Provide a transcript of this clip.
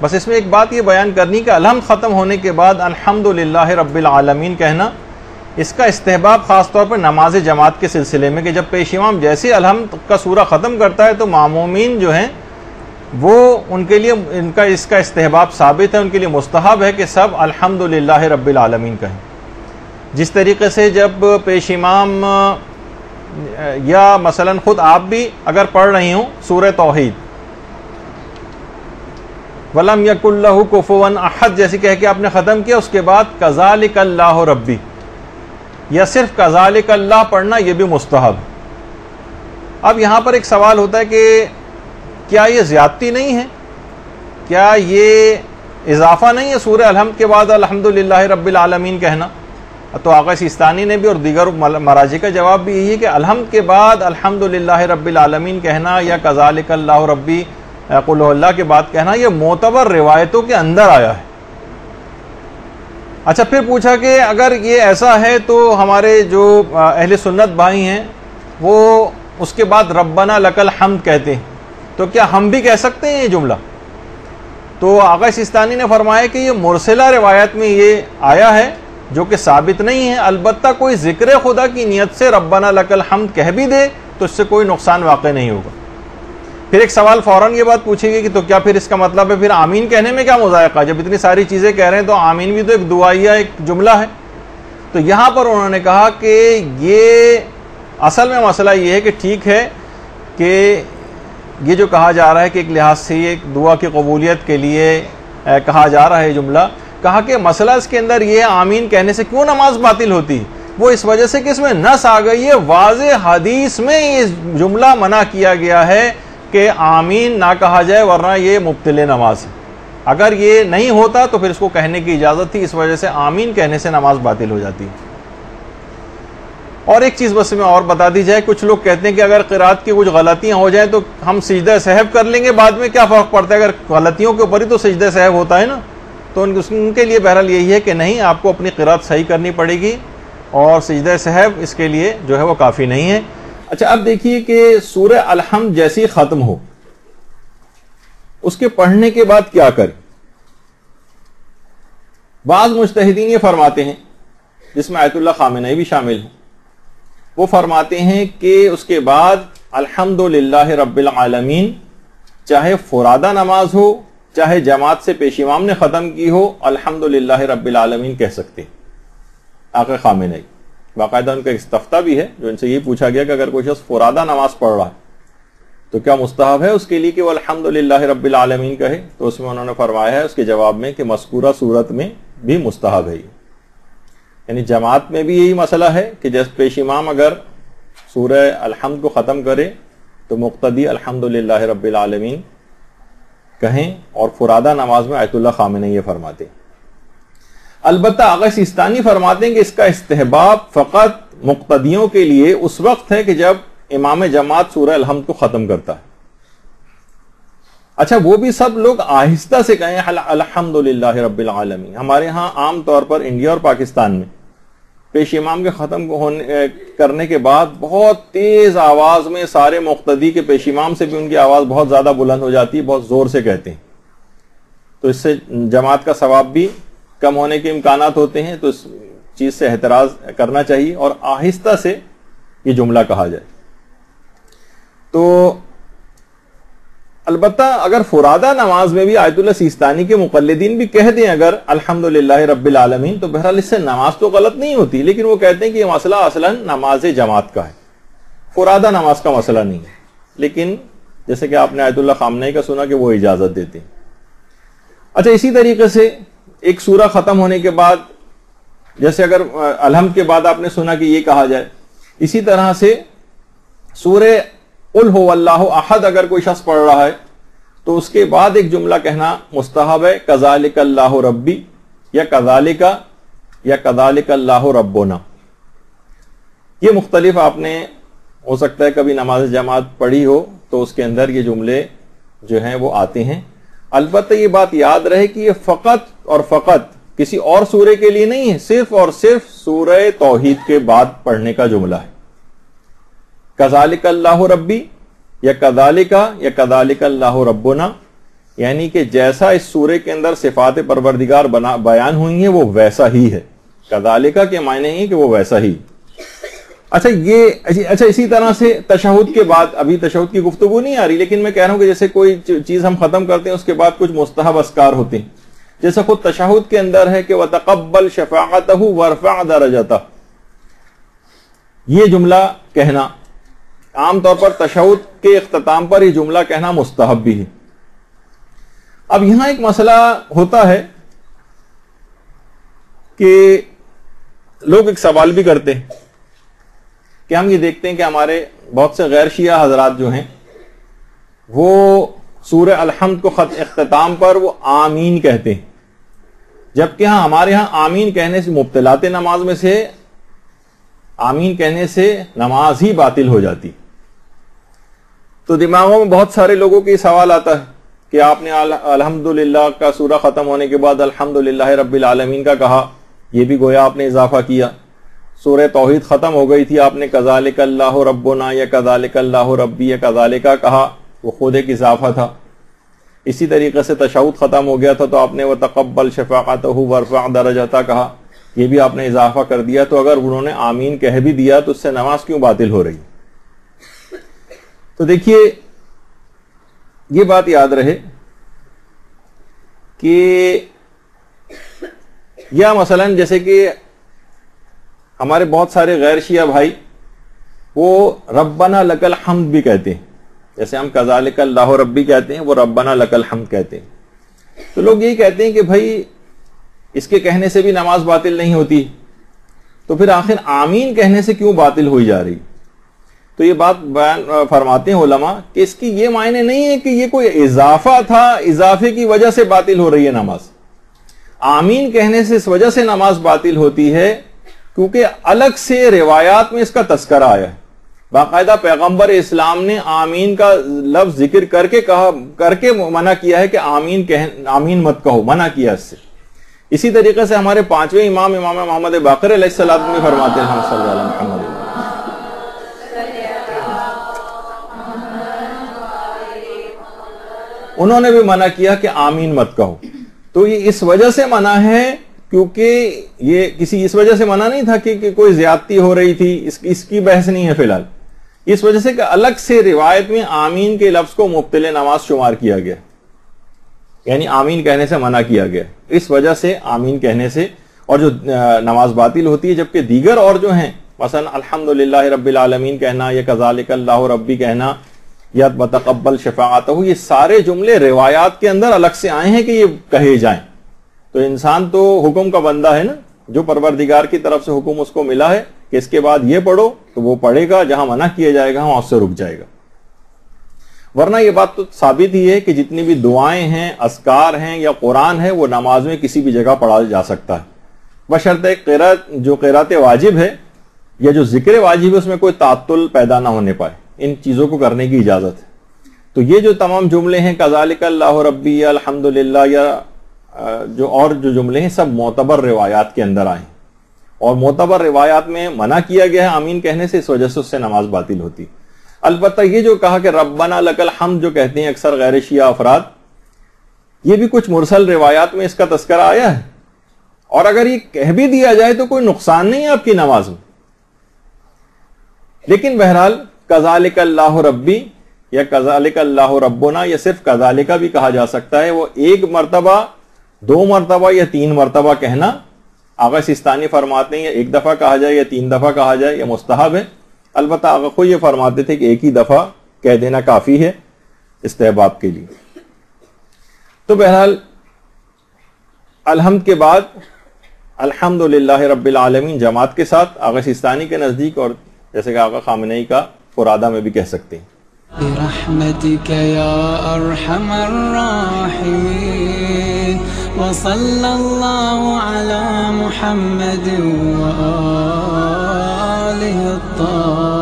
بس اس میں ایک بات یہ بیان کرنی کہ الحمد ختم ہونے کے بعد الحمدللہ رب العالمین کہنا، اس کا استحباب خاص طور پر نماز جماعت کے سلسلے میں، کہ جب پیش امام جیسے الحمد کا سورہ ختم کرتا ہے تو معمومین جو ہیں وہ ان کے لیے اس کا استحباب ثابت ہے، ان کے لیے مستحب ہے کہ سب الحمدللہ رب العالمین کہیں۔ جس طریقے سے جب پیش امام یا مثلا خود آپ بھی اگر پڑھ رہی ہوں سورہ توحید وَلَمْ يَكُنْ لَهُ كُفُوًا أَحَدٌ جیسے کہہ کے آپ نے ختم کیا، اس کے بعد كَذَلِكَ اللَّهُ رَبِّي یا صرف كَذَلِكَ اللَّهُ پڑھنا یہ بھی مستحب۔ اب یہاں پر ایک سوال ہوتا ہے کہ کیا یہ زیادتی نہیں ہے؟ کیا یہ اضافہ نہیں ہے سورہ الحمد کے بعد الحمدللہ رب العالمین کہنا؟ تو آقا سیستانی نے بھی اور دیگر مراجع کا جواب بھی یہی ہے کہ الحمد کے بعد الحمدللہ رب العالمین کہنا یا كَذَلِكَ اللَّهُ رَبِّي قل اللہ کے بعد کہنا یہ معتبر روایتوں کے اندر آیا ہے۔ اچھا پھر پوچھا کہ اگر یہ ایسا ہے تو ہمارے جو اہل سنت بھائی ہیں وہ اس کے بعد ربنا لک الحمد کہتے ہیں، تو کیا ہم بھی کہہ سکتے ہیں یہ جملہ؟ تو آقا سیستانی نے فرمایا کہ یہ مرسلہ روایت میں یہ آیا ہے جو کہ ثابت نہیں ہے، البتہ کوئی ذکر خدا کی نیت سے ربنا لک الحمد کہہ بھی دے تو اس سے کوئی نقصان واقع نہیں ہوگا۔ پھر ایک سوال فوراً یہ بات پوچھے گی کہ تو کیا پھر اس کا مطلب ہے پھر آمین کہنے میں کیا مذائقہ؟ جب اتنی ساری چیزیں کہہ رہے ہیں تو آمین بھی تو ایک دعائیہ ایک جملہ ہے۔ تو یہاں پر انہوں نے کہا کہ یہ اصل میں مسئلہ یہ ہے کہ ٹھیک ہے کہ یہ جو کہا جا رہا ہے کہ ایک لحاظ سے یہ دعا کی قبولیت کے لیے کہا جا رہا ہے جملہ، کہا کہ مسئلہ اس کے اندر یہ آمین کہنے سے کیوں نماز باطل ہوتی؟ وہ اس وجہ سے کہ اس میں نص آ گئی ہے، واضح حدیث میں یہ جملہ منع کیا گیا ہے کہ آمین نہ کہا جائے ورنہ یہ مبطل نماز ہے۔ اگر یہ نہیں ہوتا تو پھر اس کو کہنے کی اجازت تھی، اس وجہ سے آمین کہنے سے نماز باطل ہو جاتی ہے۔ اور ایک چیز بس میں اور بتا دی جائے، کچھ لوگ کہتے ہیں کہ اگر قرات کی کچھ غلطیاں ہو جائیں تو ہم سجدہ سہو کر لیں گے، بعد میں کیا فرق پڑتا ہے؟ اگر غلطیوں کے اوپر ہی تو سجدہ سہو ہوتا ہے نا، تو ان کے لیے بہرحال یہی ہے کہ نہیں، آپ کو اپنی قرات صحیح کرنی پڑے گی اور سجدہ سہو اس کے لیے جو ہے وہ کافی نہیں ہے۔ اچھا اب دیکھیے کہ سورہ الحمد جیسی ختم ہو اس کے پڑھنے کے بعد کیا کریں؟ بعض مجتہدین یہ فرماتے ہیں، جس میں آیت اللہ خامنئی بھی شامل ہیں، وہ فرماتے ہیں کہ اس کے بعد الحمدللہ رب العالمین چاہے فرادہ نماز ہو چاہے جماعت سے پیش امام نے ختم کی ہو، الحمدللہ رب العالمین کہہ سکتے ہیں۔ آقا خامنئی باقاعدہ ان کا استفتاء بھی ہے، جو ان سے یہ پوچھا گیا کہ اگر کوئی شخص فرادہ نماز پڑھ رہا ہے تو کیا مستحب ہے اس کے لیے کہ وہ الحمدللہ رب العالمین کہے؟ تو اس میں انہوں نے فرمایا ہے اس کے جواب میں کہ مذکورہ صورت میں بھی مستحب ہے، یعنی جماعت میں بھی یہی مسئلہ ہے کہ جیسے پیش امام اگر سورہ الحمد کو ختم کرے تو مقتدی الحمدللہ رب العالمین کہیں، اور فرادہ نماز میں آیت اللہ خامنئی یہ فرماتے ہیں۔ البتہ آقا سیستانی فرماتے ہیں کہ اس کا استحباب فقط مقتدیوں کے لیے اس وقت ہے کہ جب امام جماعت سورہ الحمد کو ختم کرتا ہے۔ اچھا وہ بھی سب لوگ آہستہ سے کہیں الحمدللہ رب العالمین۔ ہمارے ہاں عام طور پر انڈیا اور پاکستان میں پیش امام کے ختم کرنے کے بعد بہت تیز آواز میں سارے مقتدی کے پیش امام سے بھی ان کی آواز بہت زیادہ بلند ہو جاتی ہے، بہت زور سے کہتے ہیں، تو اس سے جماعت کا ثواب بھی کم ہونے کے امکانات ہوتے ہیں، تو اس چیز سے احتراز کرنا چاہیے اور آہستہ سے یہ جملہ کہا جائے۔ تو البتہ اگر فرادہ نماز میں بھی آیت اللہ سیستانی کے مقلدین بھی کہہ دیں اگر الحمدللہ رب العالمین، تو بہرحال اس سے نماز تو غلط نہیں ہوتی، لیکن وہ کہتے ہیں کہ یہ مسئلہ اصلاً نماز جماعت کا ہے، فرادہ نماز کا مسئلہ نہیں ہے۔ لیکن جیسے کہ آپ نے آیت اللہ خامنئی کا سنا کہ وہ اجازت دیتے ہیں۔ اچھا اسی طریقے سے ایک سورہ ختم ہونے کے بعد جیسے اگر الحمد کے بعد آپ نے سنا کہ یہ کہا جائے، اسی طرح سے سورہ قل هو اللہ احد اگر کوئی شخص پڑھ رہا ہے تو اس کے بعد ایک جملہ کہنا مستحب ہے، کذالک اللہ ربی یا کذالک اللہ ربنا۔ یہ مختلف آپ نے ہو سکتا ہے کبھی نماز جماعت پڑھی ہو تو اس کے اندر یہ جملے جو ہیں وہ آتے ہیں۔ البتہ یہ بات یاد رہے کہ یہ فقط اور فقط کسی اور سورے کے لیے نہیں ہے، صرف اور صرف سورہ توحید کے بعد پڑھنے کا جملہ ہے۔ کذالک اللہ ربی یا کذالک اللہ ربنا، یعنی کہ جیسا اس سورے کے اندر صفات پروردگار بیان ہوئی ہیں وہ ویسا ہی ہے. کذالک کے معنی ہیں کہ وہ ویسا ہی. اچھا اسی طرح سے تشہد کے بعد، ابھی تشہد کی گفتگو نہیں آ رہی، لیکن میں کہہ رہا ہوں کہ جیسے کوئی چیز ہم ختم کرتے ہیں اس کے بعد کچھ مستحب اذکار ہوتے ہیں، جیسے خود تشہد کے اندر ہے کہ وَتَقَبَّلْ شَفَاعَتَهُ وَارْفَعْ دَرَجَتَهُ، یہ جملہ کہنا عام طور پر تشہد کے اختتام پر یہ جملہ کہنا مستحب بھی ہے. اب یہاں ایک مسئلہ ہوتا ہے کہ لوگ ایک سوال بھی کرتے ہیں کہ ہم یہ دیکھتے ہیں کہ ہمارے بہت سے غیر شیعہ حضرات جو ہیں وہ سورہ الحمد کو خط اختتام پر وہ آمین کہتے ہیں، جبکہ ہمارے ہاں آمین کہنے سے مبتلات نماز میں سے آمین کہنے سے نماز ہی باطل ہو جاتی. تو دماغوں میں بہت سارے لوگوں کے سوال آتا ہے کہ آپ نے الحمدللہ کا سورہ ختم ہونے کے بعد الحمدللہ رب العالمین کا کہا، یہ بھی گویا آپ نے اضافہ کیا. سورہ توحید ختم ہو گئی تھی، آپ نے کذالک اللہ ربنا یا کذالک اللہ ربی یا کذالک کہا، وہ خود ایک اضافہ تھا. اسی طریقے سے تشہد ختم ہو گیا تھا تو آپ نے وَتَقَبَّلْ شَفَاعَتَهُ وَارْفَعْ دَرَجَتَهُ کہا، یہ بھی آپ نے اضافہ کر دیا. تو اگر انہوں نے آمین کہہ بھی دیا تو اس سے نماز کیوں باطل ہو رہی؟ تو دیکھیے یہ بات یاد رہے کہ یا مثلا جیسے کہ ہمارے بہت سارے غیر شیعہ بھائی وہ ربنا لک الحمد بھی کہتے ہیں، جیسے ہم کذالک اللہ ربی کہتے ہیں وہ ربنا لک الحمد کہتے ہیں. تو لوگ یہی کہتے ہیں کہ بھائی اس کے کہنے سے بھی نماز باطل نہیں ہوتی، تو پھر آخر آمین کہنے سے کیوں باطل ہوئی جا رہی؟ تو یہ بات بیان فرماتے ہیں علماء کہ اس کی یہ معنی نہیں ہے کہ یہ کوئی اضافہ تھا، اضافے کی وجہ سے باطل ہو رہی ہے نماز. آمین کہنے سے اس وجہ سے نماز باطل ہوتی ہے کیونکہ الگ سے روایات میں اس کا تذکرہ آیا ہے. باقاعدہ پیغمبر اسلام نے آمین کا لفظ ذکر کر کے منع کیا ہے کہ آمین مت کہو، منع کیا اس سے. اسی طریقے سے ہمارے پانچویں امام محمد باقر علیہ السلام بھی فرماتے ہیں صلی اللہ علیہ محمد، انہوں نے بھی منع کیا کہ آمین مت کہو. تو یہ اس وجہ سے منع ہے کیونکہ یہ کسی اس وجہ سے منع نہیں تھا کہ کوئی زیادتی ہو رہی تھی، اس کی بحث نہیں ہے فی الحال. اس وجہ سے کہ الگ سے روایت میں آمین کے لفظ کو مبطل نماز شمار کیا گیا، یعنی آمین کہنے سے منع کیا گیا. اس وجہ سے آمین کہنے سے اور جو نماز باطل ہوتی ہے، جبکہ دیگر اور جو ہیں مثلا الحمدللہ رب العالمین کہنا یا کذالک اللہ ربی کہنا یا وتقبل شفاعتہ، یہ سارے جملے روایات کے اندر الگ سے آئے ہیں کہ یہ کہے جائیں. تو انسان تو حکم کا بندہ ہے نا، جو پروردگار کی طرف سے حکم اس کو ملا ہے کہ اس کے بعد یہ پڑھو تو وہ پڑھے گا، جہاں منع کیا جائے گا وہاں اس سے رک جائے گا. ورنہ یہ بات تو ثابت ہی ہے کہ جتنی بھی دعائیں ہیں، اذکار ہیں یا قرآن ہے وہ نماز میں کسی بھی جگہ پڑھا جا سکتا ہے، بشرطے جو قرات واجب ہے یا جو ذکر واجب ہے اس میں کوئی تعطل پیدا نہ ہونے پائے، ان چیزوں کو کرنے کی اجازت ہے. تو یہ جو تمام جملے ہیں کذالک اللہ ربی یا الحمدللہ یا جو جملے ہیں سب معتبر روایات کے اندر آئے ہیں، اور معتبر روایات میں منع کیا گیا ہے آمین کہنے سے، اس وجہ سے اس سے نماز باطل ہوتی. البتہ یہ جو کہا کہ ربنا لک الحمد جو کہتے ہیں اکثر غیر شیعہ افراد، یہ بھی کچھ مرسل روایات میں اس کا تذکرہ آیا ہے، اور اگر یہ کہہ بھی دیا جائے تو کوئی نقصان نہیں ہے آپ کی نماز میں. لیکن بہرحال کذالک اللہ ربی یا کذالک اللہ ربنا یا صرف کذالک بھی کہا جا سکتا ہے. وہ ایک مرتبہ، 2 مرتبہ یا 3 مرتبہ کہنا آغا سستانی فرماتے ہیں یا ایک دفعہ کہا جائے یا 3 دفعہ کہا جائے یا مستحب ہے. البتہ آغا خود یہ فرماتے تھے کہ ایک ہی دفعہ کہہ دینا کافی ہے استحباب کے لیے. تو بہرحال الحمد کے بعد الحمدللہ رب العالمین جماعت کے ساتھ آغا سستانی کے نزدیک، اور جیسے کہ آغا خامنئی کا فرادہ میں بھی کہہ سکتے ہیں. برحمتك يا أرحم الراحمين وصلى الله على محمد وآله الطاهرين.